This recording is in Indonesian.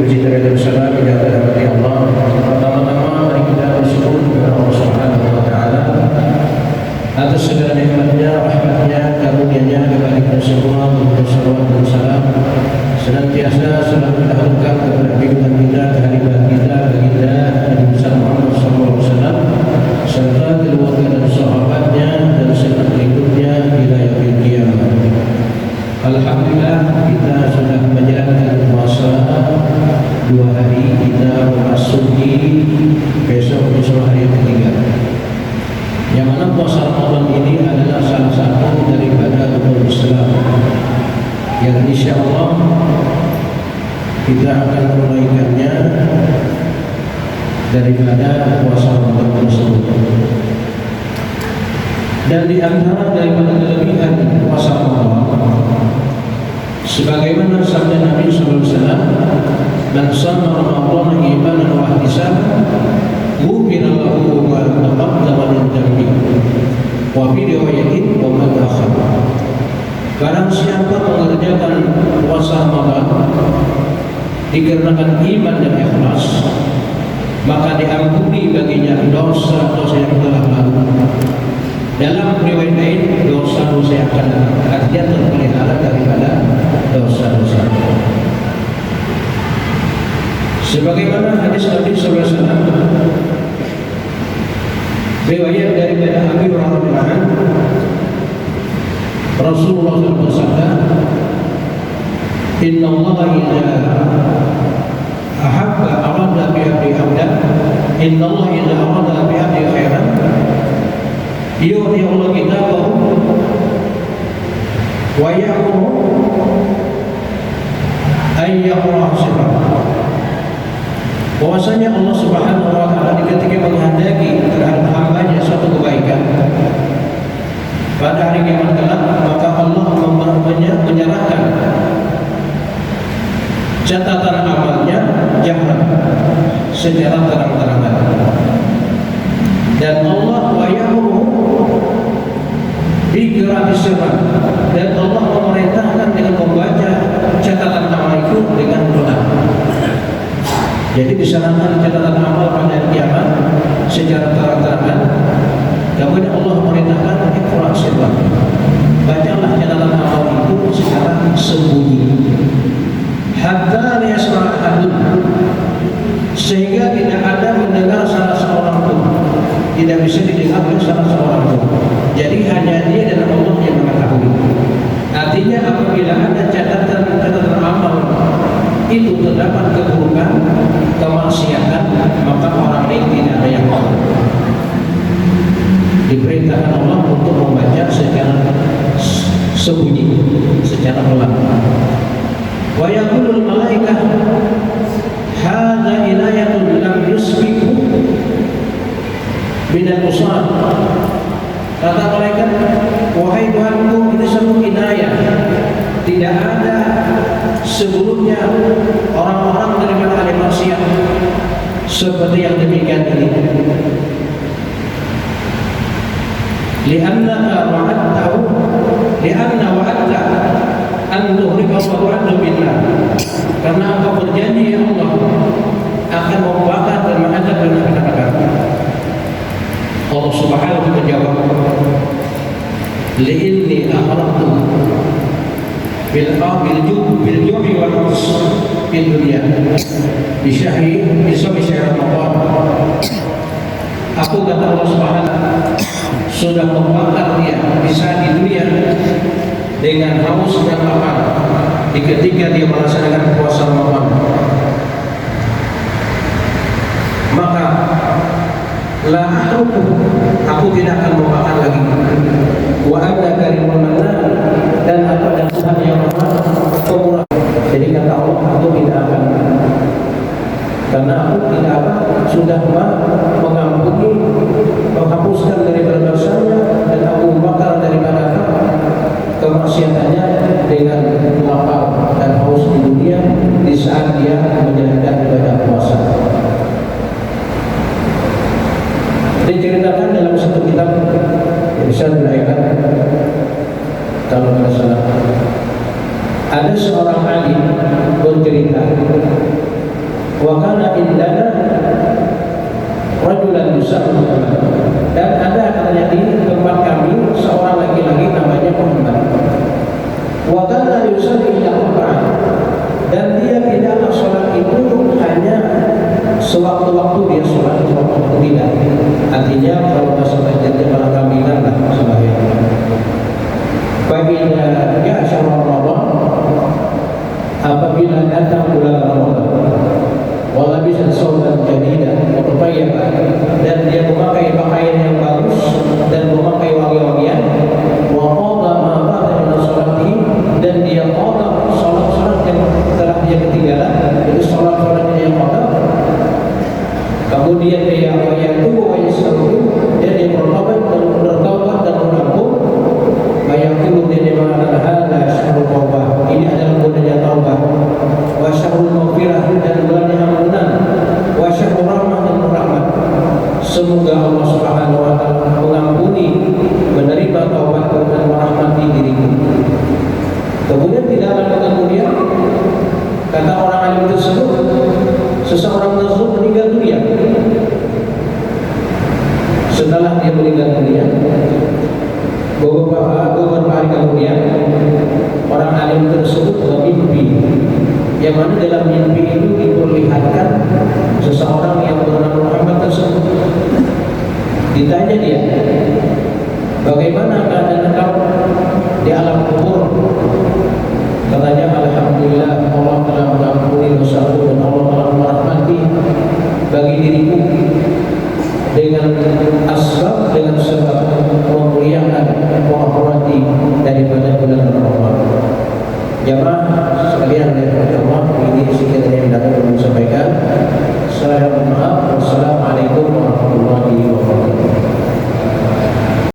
puji dan salam kita kepada Allah. Pertama-tama mari kita bersyukur kepada Allah Subhanahu wa taala atas segala nikmatnya, rahmatnya, karunia-Nya kepada kita semua. Salawat dan salam senantiasa selalu didahulukan kepada kehidupan kita, kehadiran kita, baginda Nabi besar Muhammad SAW serta keluarga dan sahabatnya dan serta berikutnya hingga yaumil qiyamah. Alhamdulillah kita sudah menjalankan puasa 2 hari, kita memasuki besok hari yang ketiga. Yang mana puasa Ramadan ini adalah salah satu daripada rukun Islam yang insya Allah kita akan menunaikannya daripada puasa Ramadan tersebut. Dan di antara daripada kelebihan puasa Ramadan, sebagaimana sabda Nabi SAW, "Man shama Ramadan imanan wa ihtisaban, ghufira lahu ma taqaddama min dhanbihi." Wa fi riwayatin wa ma ta'akhkhara. Barang siapa mengerjakan puasa Ramadan dikarenakan iman dan ikhlas, maka diampuni baginya dosa-dosa yang telah lalu. Dalam riwayat lain, dosa-dosa yang akan datang, artinya terpelihara daripada dosa-dosa. Sebagaimana hadis Nabi SAW, riwayat daripada Abi Hurairah, Rasulullah SAW bersabda, "Inna Allah idza ahabba arada bi 'abdi hamdan, inna Allah idza arada bi 'abdi khairan, yu'ti Allah kitabahu wa ya'muru an yaqra sirran." Bahwasanya Allah Subhanahu wa taala ketika menghendaki terhadap hambanya suatu kebaikan pada hari kiamat kelak, maka Allah menyerahkan catatan amalnya jahran secara terang-terangan. Dan Allah wayamuru biqira'i sirran, dan Allah memerintahkan dengan membaca catatan amal itu dengan doa. Jadi diserahkan catatan amal pada hari kiamat secara terang-terangan. Kemudian Allah memerintahkan iqra' sirran, bacalah catatan amal itu secara sembunyi. Hatta yasma' ahadun, sehingga tidak ada mendengar salah seorang pun, tidak bisa didengar oleh salah seorang pun. Jadi hanya Dia dan Allah yang mengetahui. Artinya apabila ada catatan amal itu terdapat keburukan, kemaksiatan, maka orang lain tidak ada yang tahu. Diperintahkan Allah untuk membaca secara sembunyi, secara pelan. Wa yaqulul malaikah hadza inayatun lam yusbiqu minal usad. Kata malaikat, wahai Tuhanku, ini satu inayah, tidak ada sebelumnya orang-orang daripada ahli maksiat seperti yang demikian ini. Li'anna wa'adta an tuhrika wa tu'addu billah, karena engkau berjanji ya Allah akan membakar dan mengazab dengan neraka. Allah Subhanahu wa ta'ala menjawab, li'inni akhrajtu bil ju'i wal hus fil dunya bi syahri Ramadan. Aku, kata Allah Subhanahu, sudah membakar dia bisa di dunia dengan haus dan lapar ketika dia melaksanakan puasa Ramadan. Maka la ahruku, aku tidak akan membakar lagi. Wa ana karimul mannan, dan aku adalah Tuhan yang Maha Pemurah. Jadi kata Allah, aku tidak akan, karena aku tidak akan, sudah mengampuni, menghapuskan daripada dosanya, dan aku membakar daripada kemaksiatannya dengan lapar dan haus di dunia di saat dia menjalankan ibadah puasa. Diceritakan dalam satu kitab yang bisa dinaikkan, kalau tidak salah, ada seorang alim bercerita wa kana indana rajulan yusamma Muhammad, dan ada katanya di tempat kami seorang laki-laki namanya Muhammad, wa kana yusalli al-Qur'an, dan dia tidaklah sholat itu hanya sewaktu-waktu dia sholat, sewaktu tidak. Artinya kalau masuk masjidnya malah kamilan lah sembahyang. Bagi ya syahrul Ramadan, apabila datang bulan Ramadan, wala bisa sauban jadidan wa tayyibah, dan dia memakai pakaian yang bagus dan memakai wangi-wangian, wa qada ma ba'da min sholati, dan dia qada salat-salat yang telah dia ketinggalan, itu salat-salatnya yang qada. Kemudian dia tunggu dan dia bertobat dan mengampun. Bayangkan dia mengatakan hada syahrul taubah, ini adalah bulannya taubah, wa syahrul maghfirah, dan bulannya ampunan, wa syahrul rahmah, dan rahmat. Semoga Allah Subhanahu wa taala mengampuni, menerima taubatku dan merahmati diriku. Kemudian tidak lama kemudian kata orang alim tersebut, seseorang tersebut meninggal dunia. Setelah dia meninggal dunia, beberapa hari kemudian orang alim tersebut bermimpi, yang mana dalam mimpi itu diperlihatkan seseorang yang bernama Muhammad tersebut. Ditanya dia, bagaimana keadaan engkau di alam kubur? Katanya, alhamdulillah, Allah telah mengampuni dosaku dan Allah telah merahmati bagi diriku dengan